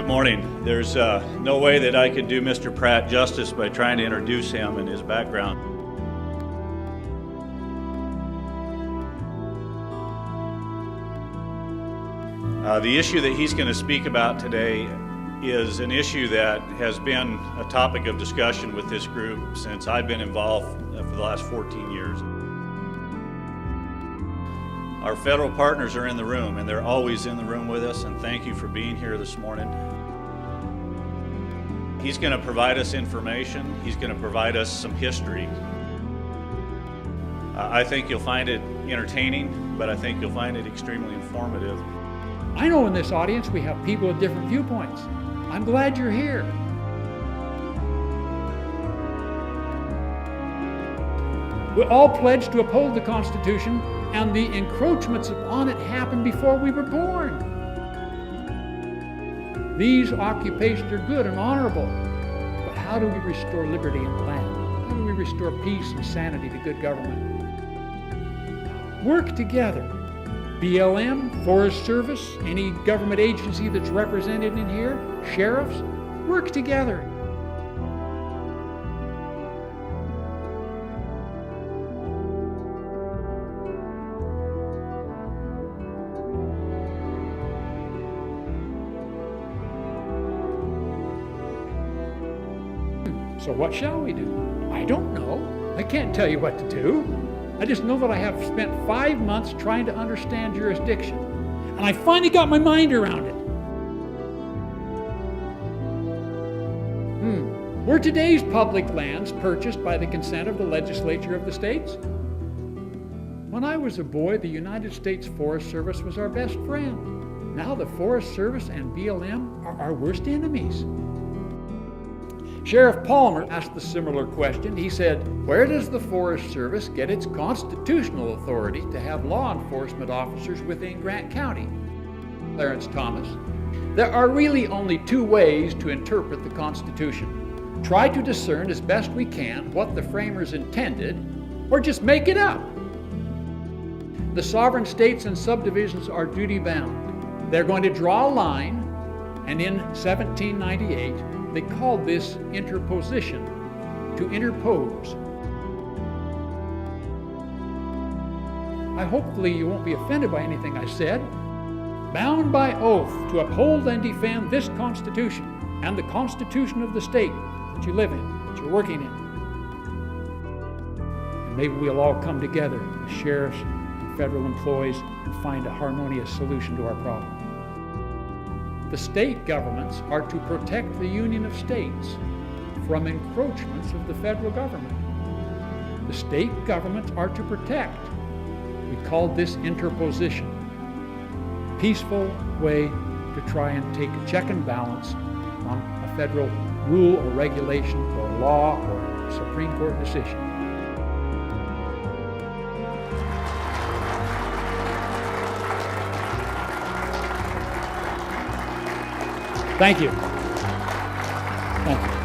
Good morning. There's no way that I could do Mr. Pratt justice by trying to introduce him and his background. The issue that he's going to speak about today is an issue that has been a topic of discussion with this group since I've been involved for the last 14 years. Our federal partners are in the room, and they're always in the room with us, and thank you for being here this morning. He's going to provide us information. He's going to provide us some history. I think you'll find it entertaining, but I think you'll find it extremely informative. I know in this audience we have people with different viewpoints. I'm glad you're here. We all pledge to uphold the Constitution, and the encroachments upon it happened before we were born. These occupations are good and honorable, but how do we restore liberty in the land? How do we restore peace and sanity to good government? Work together. BLM, Forest Service, any government agency that's represented in here, sheriffs, work together. So what shall we do? I don't know. I can't tell you what to do. I just know that I have spent 5 months trying to understand jurisdiction, and I finally got my mind around it. Were today's public lands purchased by the consent of the legislature of the states? When I was a boy, the United States Forest Service was our best friend. Now the Forest Service and BLM are our worst enemies. Sheriff Palmer asked the similar question. He said, where does the Forest Service get its constitutional authority to have law enforcement officers within Grant County? Clarence Thomas, there are really only two ways to interpret the Constitution. Try to discern as best we can what the framers intended, or just make it up. The sovereign states and subdivisions are duty-bound. They're going to draw a line, and in 1798, they called this interposition, to interpose. Hopefully you won't be offended by anything I said. Bound by oath to uphold and defend this Constitution and the Constitution of the state that you live in, that you're working in. And maybe we'll all come together as sheriffs and federal employees and find a harmonious solution to our problem. The state governments are to protect the Union of States from encroachments of the federal government. The state governments are to protect. We called this interposition. Peaceful way to try and take a check and balance on a federal rule or regulation or law or Supreme Court decision. Thank you. Thank you.